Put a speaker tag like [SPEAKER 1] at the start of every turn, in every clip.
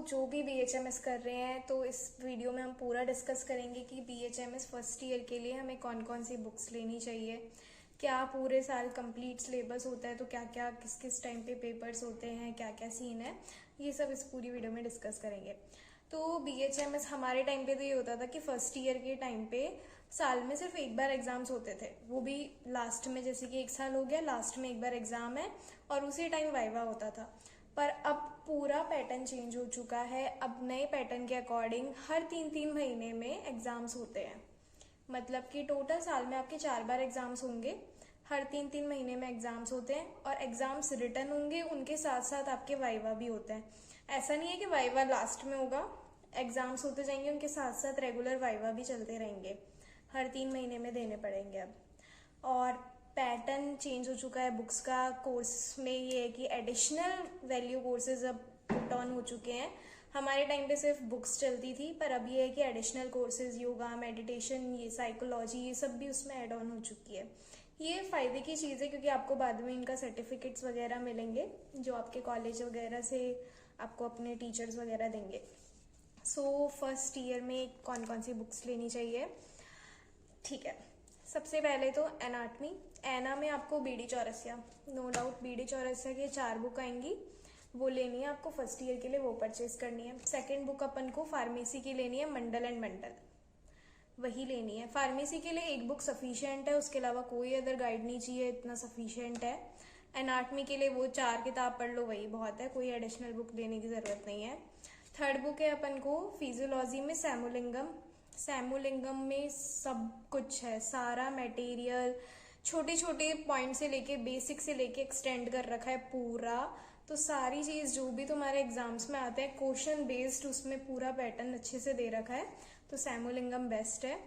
[SPEAKER 1] जो भी BHMS कर रहे हैं तो इस वीडियो में हम पूरा डिस्कस करेंगे कि BHMS फर्स्ट ईयर के लिए हमें कौन कौन सी बुक्स लेनी चाहिए, क्या पूरे साल कंप्लीट सिलेबस होता है तो क्या क्या किस किस टाइम पे पेपर्स होते हैं, क्या क्या सीन है, ये सब इस पूरी वीडियो में डिस्कस करेंगे। तो BHMS हमारे टाइम पे तो ये होता था कि फर्स्ट ईयर के टाइम पे साल में सिर्फ एक बार एग्जाम्स होते थे, वो भी लास्ट में, जैसे कि एक साल हो गया लास्ट में एक बार एग्जाम है और उसी टाइम वाइवा होता था। पर अब पूरा पैटर्न चेंज हो चुका है। अब नए पैटर्न के अकॉर्डिंग हर 3-3 महीने में एग्जाम्स होते हैं, मतलब कि टोटल साल में आपके 4 बार एग्जाम्स होंगे, हर 3-3 महीने में एग्जाम्स होते हैं और एग्जाम्स रिटर्न होंगे, उनके साथ साथ आपके वाइवा भी होते हैं। ऐसा नहीं है कि वाइवा लास्ट में होगा, एग्जाम्स होते जाएंगे उनके साथ साथ रेगुलर वाइवा भी चलते रहेंगे, हर 3 महीने में देने पड़ेंगे अब। और पैटर्न चेंज हो चुका है बुक्स का। कोर्स में ये है कि एडिशनल वैल्यू कोर्सेज अब पुट ऑन हो चुके हैं। हमारे टाइम पे सिर्फ बुक्स चलती थी, पर अब ये है कि एडिशनल कोर्सेज, योगा, मेडिटेशन, ये साइकोलॉजी, ये सब भी उसमें ऐड ऑन हो चुकी है। ये फ़ायदे की चीज़ है क्योंकि आपको बाद में इनका सर्टिफिकेट्स वगैरह मिलेंगे जो आपके कॉलेज वगैरह से आपको अपने टीचर्स वगैरह देंगे। सो फर्स्ट ईयर में कौन कौन सी बुक्स लेनी चाहिए, ठीक है। सबसे पहले तो एनाटमी। एना में आपको BD Chaurasia, no doubt BD Chaurasia की 4 बुक आएंगी, वो लेनी है आपको फर्स्ट ईयर के लिए, वो परचेज करनी है। सेकंड बुक अपन को फार्मेसी की लेनी है, मंडल एंड मंडल, वही लेनी है। फार्मेसी के लिए एक बुक सफिशिएंट है, उसके अलावा कोई अदर गाइड नहीं चाहिए, इतना सफिशिएंट है। एनाटमी के लिए वो 4 किताब पढ़ लो, वही बहुत है, कोई एडिशनल बुक लेने की जरूरत नहीं है। थर्ड बुक है अपन को फिजियोलॉजी में सैमुलिंगम। सैमुलिंगम में सब कुछ है, सारा मटेरियल, छोटे छोटे पॉइंट से लेके बेसिक से लेके एक्सटेंड कर रखा है पूरा। तो सारी चीज जो भी तुम्हारे एग्जाम्स में आते हैं क्वेश्चन बेस्ड, उसमें पूरा पैटर्न अच्छे से दे रखा है, तो सैमुलिंगम बेस्ट है।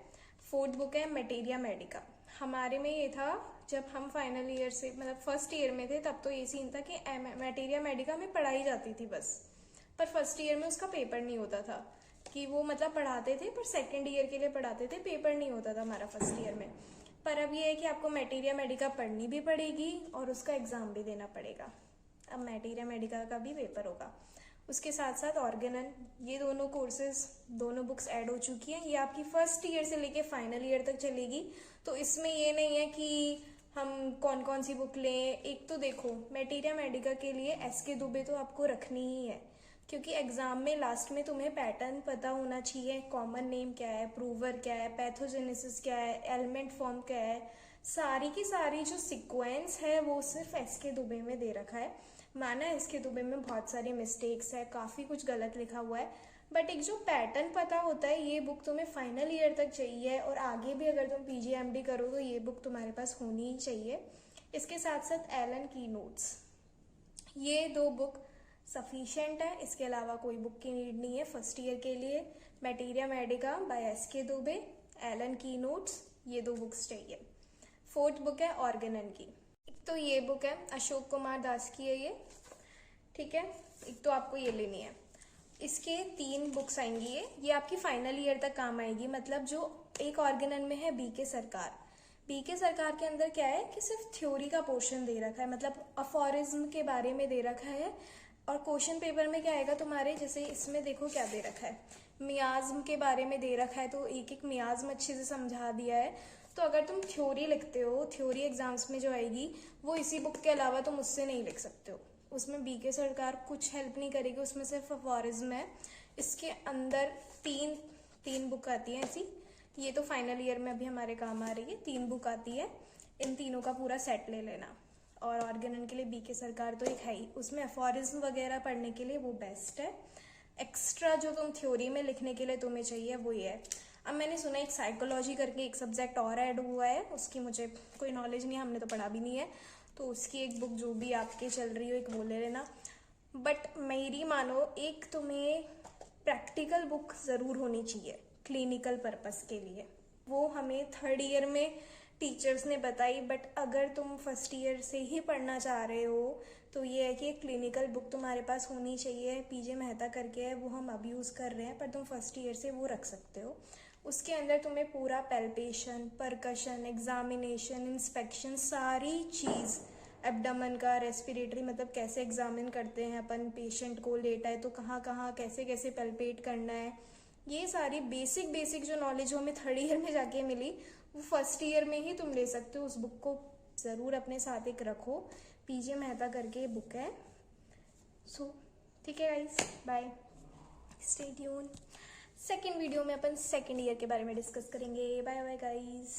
[SPEAKER 1] फोर्थ बुक है मटेरिया मेडिका। हमारे में ये था जब हम फाइनल ईयर से, मतलब फर्स्ट ईयर में थे, तब तो ये सीन था कि मटेरिया मेडिका में पढ़ाई जाती थी बस, पर फर्स्ट ईयर में उसका पेपर नहीं होता था, कि वो मतलब पढ़ाते थे पर सेकंड ईयर के लिए पढ़ाते थे, पेपर नहीं होता था हमारा फर्स्ट ईयर में। पर अब ये है कि आपको मटेरिया मेडिका पढ़नी भी पड़ेगी और उसका एग्जाम भी देना पड़ेगा। अब मटेरिया मेडिका का भी पेपर होगा, उसके साथ साथ ऑर्गेनल, ये दोनों कोर्सेज, दोनों बुक्स ऐड हो चुकी हैं। ये आपकी फर्स्ट ईयर से लेके फाइनल ईयर तक चलेगी, तो इसमें ये नहीं है कि हम कौन कौन सी बुक लें। एक तो देखो, मटेरिया मेडिका के लिए SK दुबे तो आपको रखनी ही है, क्योंकि एग्जाम में लास्ट में तुम्हें पैटर्न पता होना चाहिए, कॉमन नेम क्या है, प्रूवर क्या है, पैथोजेनेसिस क्या है, एलिमेंट फॉर्म क्या है, सारी की सारी जो सीक्वेंस है वो सिर्फ SK दुबे में दे रखा है। माना SK दुबे में बहुत सारी मिस्टेक्स है, काफी कुछ गलत लिखा हुआ है, बट एक जो पैटर्न पता होता है, ये बुक तुम्हें फाइनल ईयर तक चाहिए और आगे भी अगर तुम PG MD करो तो ये बुक तुम्हारे पास होनी ही चाहिए। इसके साथ साथ एलन की नोट्स, ये 2 बुक सफिशिएंट है, इसके अलावा कोई बुक की नीड नहीं है फर्स्ट ईयर के लिए। Materia medica by SK Dubey, Allen की नोट्स, ये 2 बुक्स चाहिए। फोर्थ बुक है ऑर्गेनन की। एक तो ये बुक है, अशोक कुमार दास की है ये, ठीक है, एक तो आपको ये लेनी है। इसके 3 बुक्स आएंगी, ये आपकी फाइनल ईयर तक काम आएगी। मतलब जो एक ऑर्गेनन में है BK सरकार, BK सरकार के अंदर क्या है कि सिर्फ थ्योरी का पोर्शन दे रखा है, मतलब अफोरिज्म के बारे में दे रखा है। और क्वेश्चन पेपर में क्या आएगा तुम्हारे, जैसे इसमें देखो क्या दे रखा है, मियाज्म के बारे में दे रखा है, तो एक एक मियाज्म अच्छे से समझा दिया है। तो अगर तुम थ्योरी लिखते हो, थ्योरी एग्जाम्स में जो आएगी वो इसी बुक के अलावा तुम उससे नहीं लिख सकते हो, उसमें BK सरकार कुछ हेल्प नहीं करेगी, उसमें सिर्फ अफोरिज्म है। इसके अंदर तीन बुक आती है ऐसी, ये तो फाइनल ईयर में अभी हमारे काम आ रही है, 3 बुक आती है, इन तीनों का पूरा सेट ले लेना। और ऑर्गेनन के लिए BK सरकार तो एक है ही, उसमें अफोरिज्म वगैरह पढ़ने के लिए वो बेस्ट है। एक्स्ट्रा जो तुम थ्योरी में लिखने के लिए तुम्हें चाहिए वो ये है। अब मैंने सुना एक साइकोलॉजी करके एक सब्जेक्ट और ऐड हुआ है, उसकी मुझे कोई नॉलेज नहीं है, हमने तो पढ़ा भी नहीं है, तो उसकी एक बुक जो भी आपके चल रही हो एक वो ले लेना। बट मेरी मानो, एक तुम्हें प्रैक्टिकल बुक ज़रूर होनी चाहिए क्लिनिकल पर्पस के लिए, वो हमें थर्ड ईयर में टीचर्स ने बताई। बट अगर तुम फर्स्ट ईयर से ही पढ़ना चाह रहे हो तो ये है कि एक क्लिनिकल बुक तुम्हारे पास होनी चाहिए, PJ मेहता करके है, वो हम अब यूज़ कर रहे हैं, पर तुम फर्स्ट ईयर से वो रख सकते हो। उसके अंदर तुम्हें पूरा पैल्पेशन, परकशन, एग्जामिनेशन, इंस्पेक्शन, सारी चीज़ एब्डोमेन का, रेस्पिरेटरी मतलब कैसे एग्जामिन करते हैं अपन पेशेंट को, लेटा है तो कहाँ कहाँ कैसे कैसे पैल्पेट करना है, ये सारी बेसिक बेसिक जो नॉलेज हमें थर्ड ईयर में जाके मिली वो फर्स्ट ईयर में ही तुम ले सकते हो। उस बुक को ज़रूर अपने साथ एक रखो, पीजे मेहता करके बुक है। सो ठीक है guys, bye, stay tune. Second video में अपन सेकेंड ईयर के बारे में डिस्कस करेंगे। Bye bye guys.